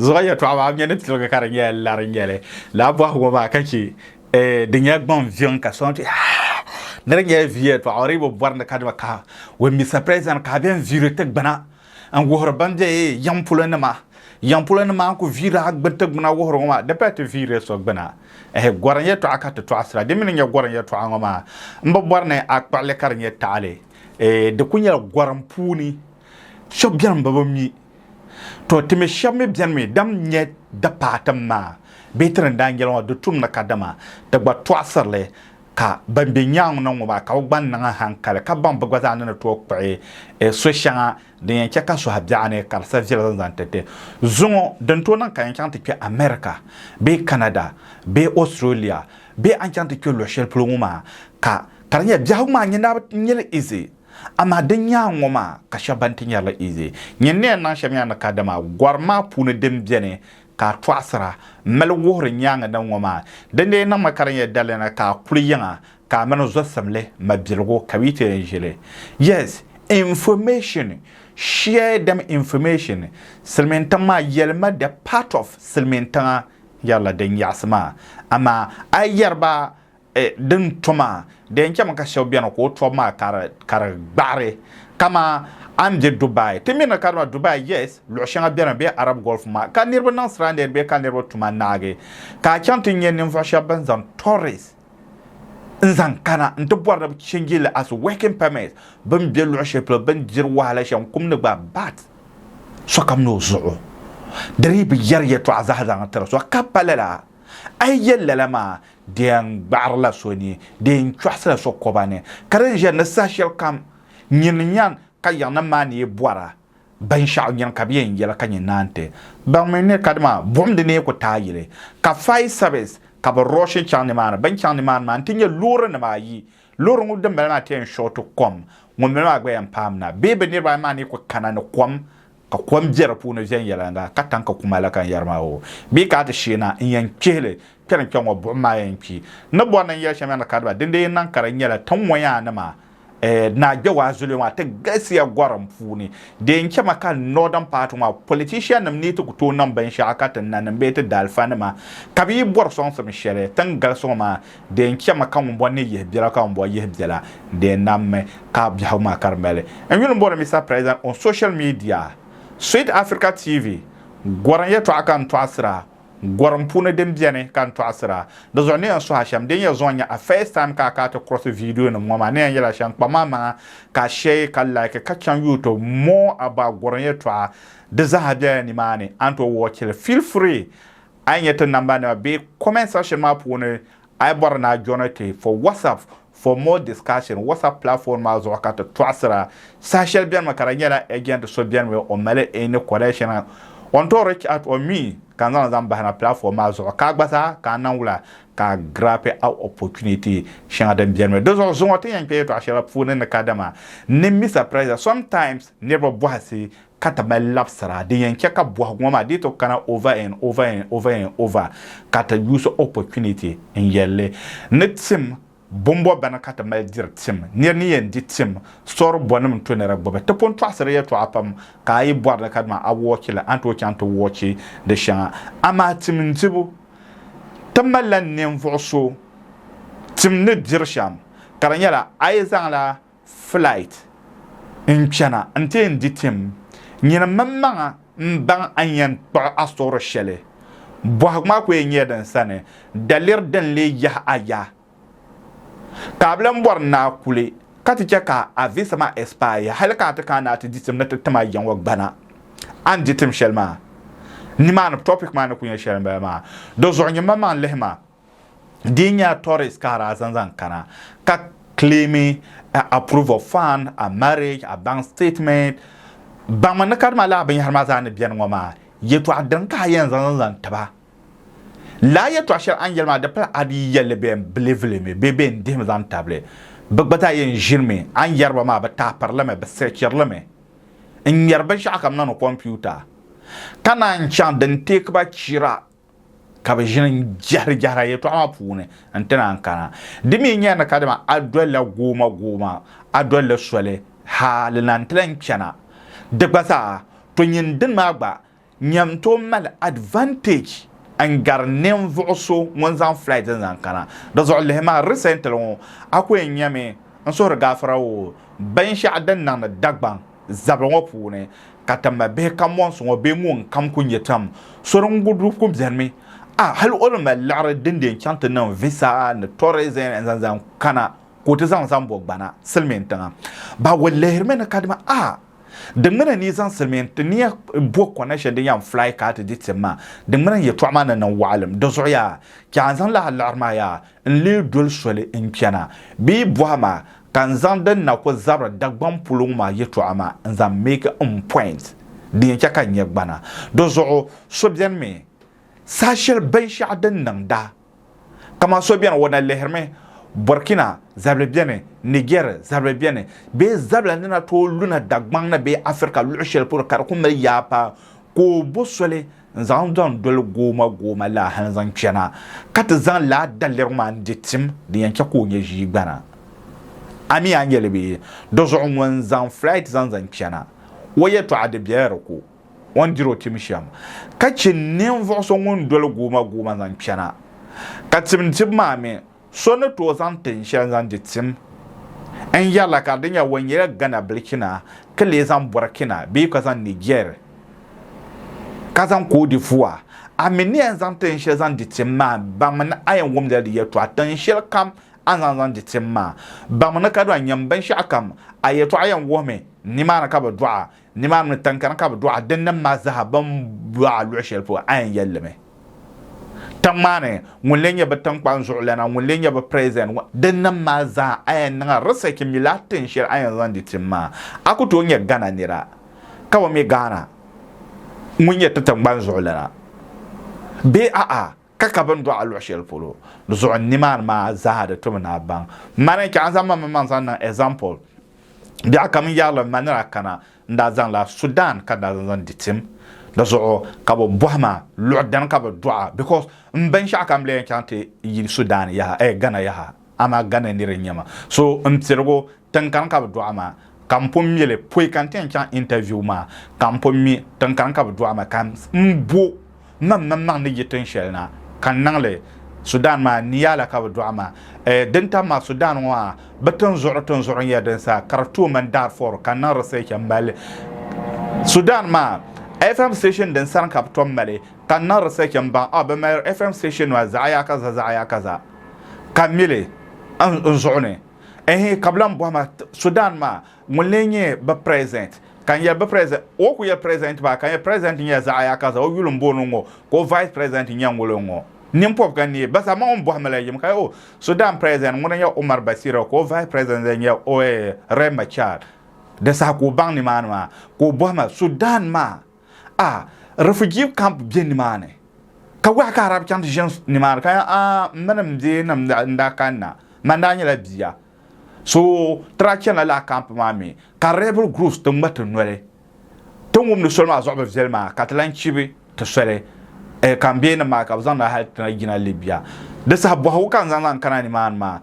Zoya ya to awa nyene tilga karanya laringele la bo ho ba kake dinya gbon vion ka sonti nere vie to awri bo borne kadma ka we mi surprise ka bien vire tek bana an wohor bande yampulana ma ko vira gbete gbana wohor ma de pete vire so gbana goranye to akata to asra de min nya goranye to angoma mbo borne akpale karanye taale de kunya goram puni so bien baba mi to teme shamme bien me dam nye da patam ma betren dangelo de tum na kadama de gba to asarle ka bambe nyang na ngoma ka gban na hankale ka bamba gwaza na to kpe so shanga de yanke ka so habjane kar sa vila zantete zungo den to nan kan kan te America be Canada be Australia be an kan te lo shel plonguma ka karnya jahuma nyina nyele easy ama den nyang ngoma ka shabanti nyala easy nyenne na shamya na kadama gwarma pune dem biene ka twasra mel wohre nyanga na ngoma dende na makaranya dalena ka kuliyanga ka meno zosamle mabilgo kawite jele. Yes, information, share them information. Silmentama yelma the part of silmentanga yalla den yasma ama ayarba den toma den kama ka shawbiana ko toma kar bare kama amje Dubai temina karma Dubai. Yes, lo shanga biana be Arab Gulf ma ka nirba nan srande be ka nirba tuma nage ka chanti nyen infasha banzan tourist nzan kana nto borda chingile as working permit ban be lo sheplo ban jir wala sham kumne ba bat so kam no zo drib yar ya to azahda ngatra so kapalala ay yella ma den barla soni den twasla so kobane karen je na sashel kam nyan ka yana mani boara ban sha nyan ka bien yela ka nante ban mene kadma bomde ne ko tayire ka fai service ka ba roshe chani mana ban chani man tinye lure na ma yi lure ngu dem bana ten short kom ngom me ma gbe am pamna bebe ne ba mani ko kanana kom ka kom jera puna jen yela nga ka tanka kuma la kan yarma o bi ka ta shina yan kele kan kan wo bo ma yan ki na bo nan ya shama na kadba dinde nan karan yela tan waya na ma na jawa zuluma ta gasiya gwaram funi de nke maka northern part ma politician nam ni to kuto nan ban sha akatan nan be ta dalfana ma kabi bor son so mishere tan galso ma de nke maka mo bonne ye bira ka mo ye bira de namme ka biha ma karmele en yun bor Mr. President on social media Sweet Africa TV gwaran ye to akan to asra gwaram puna dem biene kan to asra do zone en so hasham den ye zonya a first time ka to cross video no mama ne yela shan pa mama ka share ka like ka chan YouTube more about gwaran ye to de zahabia ni mane anto watch feel free anyete number na be comment section ma pune I bor na jonate for WhatsApp for more discussion. WhatsApp platform ma zo ka to asra social bien makaranya again to so bien we o male any correction on to reach out on me kan zan bahana platform ma zo ka gbasa kan nan wula ka grape out opportunity shan adam bien me dozo zo ngote yan pe to ashara phone na kadama ne mi surprise sometimes never bohasi kata lapsara de yan ka boha ngoma de to kana over and kata use opportunity in yelle netim bombo bana kata mal dirtim ni yen ditim sor bonum to nera bobe to pon twasere ye to apam ka yi bwarda kadma awokila anto chanto wochi de sha ama tim ntibu tamalan nem voso tim ne dirsham karanyala ayzangla flight in chana ante ditim nyina mamma mbang anyan pa asoro shele bohma ko yenyedan sane dalir den le ya aya kablan borna kule kati ka avisa ma expire halka ta kana ta disim na tama yan wagbana an ditim shelma ni man topic man kunya shelma ma do zonye mama lehma dinya tourist kara zanzan kana ka claiming approve of fund a marriage a bank statement ba man karma la ban har ma zan biyan ngoma yeto adan ka yan zanzan taba la ya to ashar an yelma da pla adi yelle be blevle me bebe ndim zan table bagbata yen jirme an yarba ma ba ta parlame ba searcher me in yarba sha kam na no computer kana an chan den tek ba chira ka ba jin jara ye to ama pune antena an kana dimi nya na kadama adwala goma adwala sole halinan tlen chana de gbasa to nyin din ma gba nyam to mal advantage an garnem voso mon zan flight zan kana da zo le ma recent lo akwe nyame an so gafara wo ban sha dan nan dagban zabro pune katamba be kamon so be mun kam kunyetam soron gudu ko bzermi hal olma lar dinde chante nan visa na tourism en zan kana ko te zan bogbana silmen tanga ba wallahi men kadma da mana ni zan silmen ni bo connection de yam fly ka te ditema da mana ye to amana nan walim da zoya kan zan la alarma ya en le dol sole en piana bi boama kan zan dan na ko zabra dagban pulung ma ye to ama zan make on point din ka nye gbana do zo so bien me sachel ben shadan nan da kama so bien wona leherme Burkina zable bien Niger zable bien be zable nana to luna dagban na be Afrika lushel pour kar kuma ya pa ko bosole zan don dol goma la han zan kena kat zan la daler man ditim din ka ko nye ji gbana ami angele be do zo won zan flight zan kena waye to adebiyar ko won diro timisham kacin nen vo so won dol goma zan kena katim tim mame so no to zan tension zan ditim en yala ka dinya wonye gana Burkina kale zan Burkina be ko zan Niger kazan ko di fuwa amini zan tension zan ditim ma ba man ayan wom da ya to attention kam an ditim ma ba man ka do anyam ban sha kam ayeto ayan wome ni ma na ka ba du'a ni ma na tankan ka ba du'a dan nan ma zahaban du'a lu'shel fo ayan yallame tamane mulenya ba tankpan zu'lana mulenya ba present dan nan ma za ayan nan rasa ki milatin shir ayan zan ditim ma akuto nya gana nira kawa me gana munya ta tankpan zu'lana be kaka ban do alu shel polo do zo niman ma zahada to na ban mane ki azama man san na example bi aka min yalla manara kana nda zan la Sudan kada zan ditim do zo ka bo bohma lu'dan ka bo du'a because mban sha kam le kante yi Sudan ya Ghana ya ama Ghana ni renyama so mtirgo tankan ka bo du'a ma kampom miele poi kanten kan interview ma kampom mi tankan ka bo du'a ma kam mbo mam ni yitin shelna kan nangle Sudan ma niyala ka do ma denta ma Sudan wa batan zu'ratun ya dan sa Khartoum man Darfur kan nan rase kan bale Sudan ma FM station dan san ka to male kan nan rase kan ba ma FM station wa zaaya kaza kamile an zu'ne kablan bo ma Sudan ma mulenye ba present kan ya ba president o ku ya president ba kan ya president ya zaaya kaza o yulum bonu ngo ko vice president nyangolo ngo nimpop kan ni basa ma on bo hamala yim kay o Sudan president mo ya Omar Basira ko vice president ya o Rema Chad de sa ko bang ni manma ko bo ma Sudan ma refugee camp bien ni mane ka wa ka arab chan gens ni man ka manam de nam nda kanna mandanya la biya so traction la camp mami ka rebel groups to mata nwere to mum no solma zo be zelma catalan chibi to sere kambien ma ka zan na halt na gina Libya de sa bo ho kan zan kana ni man ma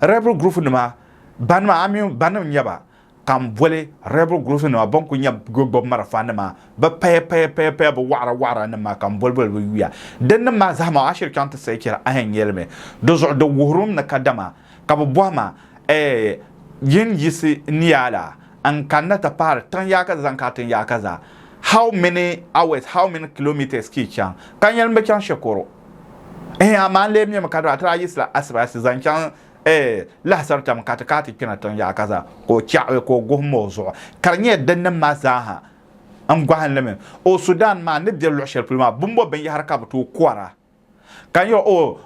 rebel group ni ma ban ma ami ban nyaba kam vole rebel group ni ma bon ku nyab gogbo mara fan ma ba pe ba wara ni ma kam bolbol wiya den ma za ma ashir kan ta sai kira ahen yelme do zo do wurum na kadama ka bo ma yin yisi niyala an kanata par tan ya kaza zan katin ya kaza how many hours how many kilometers ki chan kan yan be chan shekoro amale mi makado atra yisla asra zan chan la sarta makata kina tan ya kaza ko cha ko gohmo zo karnye dan ma zaha an gwahan leme o Sudan ma ne de lo shel prima bumbo ben ya harka to kwara kan yo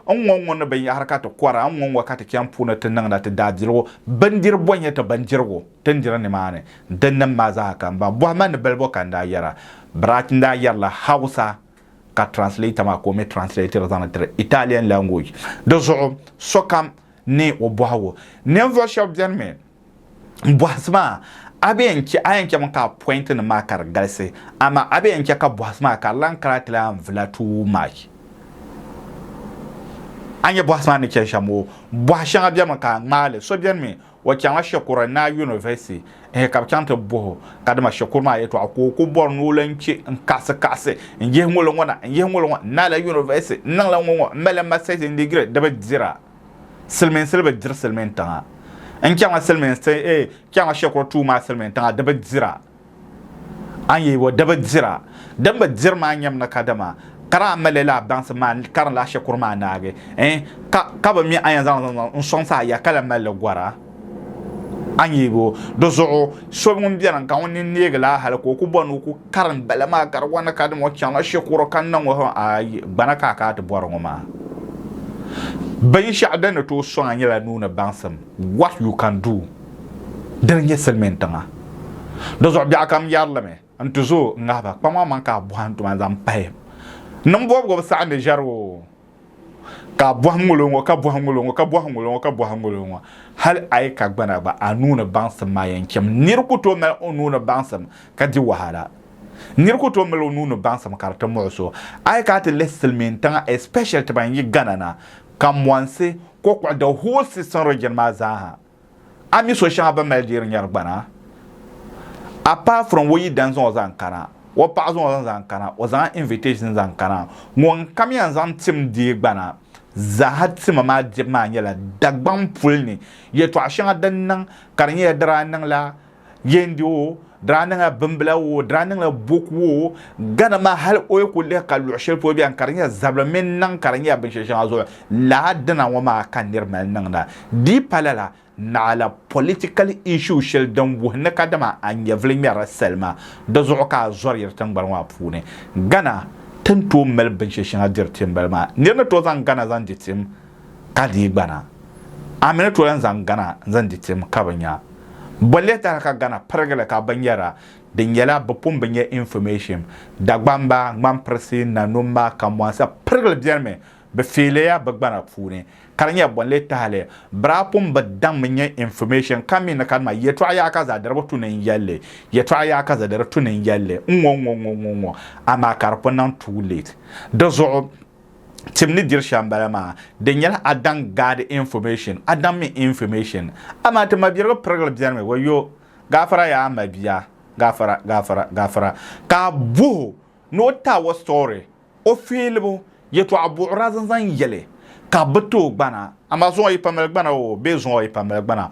on won ben ya harka to kwara on won wakati kyan puna tan nan da ta dadiro bandir bonya ta bandirgo tan jira ne mane dan nan ma za kan ba bo man belbo kan da yara bratin da yarla Hausa ka translate ma ko me translator zan tra Italian language do so kam ne obohawo ne workshop janme boasma abenki ayenke maka point na makar galse ama abenki ka boasma ka lan kratla vlatu mai anya boss man ke shamo bo sha bia maka ngale so bia me wo kyan shekura na university ka kyanta bo kadama shekur ma yeto akoko bor no lanchi nkase nje ngolo ngona na la university nan la ngo mele master degree da ba dira silmen dir silmen ta en kyan silmen kyan shekur tu ma silmen ta da ba dira anye wo da ba dira dan ba dir ma nyam na kadama kara malela dans man kara la shekur ma nage ka ba mi ayan zan son sa ya kala mele gwara anyibo dozo so mun biyan kan woni negla hal ko ku bonu ku karan balama kar wana ka mo kyana shekuro kan nan wo ay banaka ka ta boro ma bayin sha'dan to so anyala nuna bansam what you can do dernier selmentanga dozo bi akam yarla me antuzo ngaba pama man ka buhantu man zam pay nam bob go sa ande jaro ka buhamulongo hal ay ka gbana ba anuna bansam ma yankem nirkuto mel onuna bansam ka di wahala nirkuto mel onuna bansam karta moso ay ka te lesselmen tanga especially to ban yi ganana kam wanse ko kwa the whole system region ma zaha ami so sha ba mel dir nyar gbana apart from wo yi danzo zankara wo pa zo zankara wo zan invitation zankara ngon kam yan zan tim di gbana zahat mama jema nyela dagban pulni ye to ashanga dannan karnya dranan la yendio dranan bambla wo dranan la bokwo gana ma hal oy ko le kalu shel po bi an karnya zabla men nan karnya bin sheshan azo la dana wa ma kan nirmal nan da di palala na ala political issue shel dan wo na kadama an yevlin mi selma da zo ka zor yirtan barwa pune gana tanto mel ben sheshan adir timbalma nirna to zan gana zan ditim kadi bana amina to zan gana zan ditim kabanya bolle ta ka gana pargala ka banyara den yala bopum banya information dagbamba ngam presi na numba kamwansa pargala biarme be fele ya bagbana fune karanya bolle ta hale brapum badam banya information kami na kalma yeto aya ka za darbo tunen yalle yeto aya ka za darbo tunen yalle ngo ama karpo nan too late dozo timni dir shambala ma den yala adan gad information adam me information ama te mabiro program biarme wayo gafara ya mabia gafara ka bu no ta wa story o filbo yeto abu razan zan yele ka beto gbana ama zo yi pamel gbana o bezo yi pamel gbana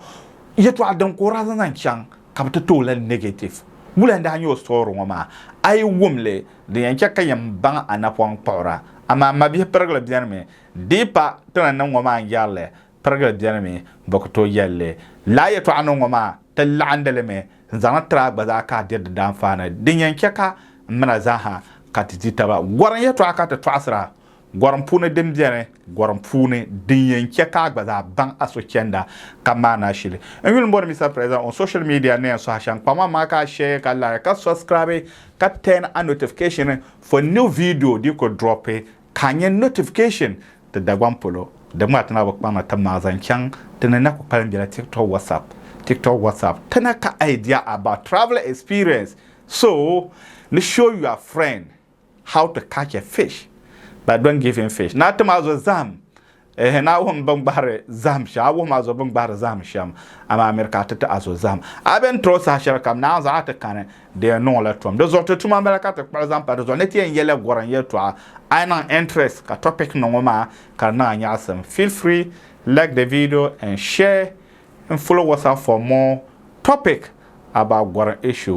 yeto adan ko razan zan chang ka beto la negative mulanda hanyo story ngoma ay wumle de yanka kayam ban anapon pora ama mabi pergla bianme dipa tana nan ngoma yalle pergla bianme bokto yalle la yeto anu ngoma talla andale me zana tra baza ka de dan fana din yanka ka mana zaha katiti ba goran yeto aka ta twasra goran pune dem biane goran pune din yanke ka gbaza ban aso kenda kama na shile enwil mbor mi sa present on social media ne so hashan pama ma ka share ka like ka subscribe ka turn on notification for new video di ko drop kanye notification da dagwan polo da matana ba kama ta mazan kyan tunana ko kalan bila TikTok WhatsApp tana ka idea about travel experience so let's show your friend how to catch a fish but don't give him fish. Not mazo zam. Na won bangbare zam sha wo mazo bangbare zam sham. Ama America tata azo zam. Aben tro sa shar kam na za ta kana de no la tom. De zoto tuma America ta par exemple de zoneti en yele goran ye to ana interest ka topic no ma ka na anya asem. Feel free like the video and share and follow us up for more topic about goran issue.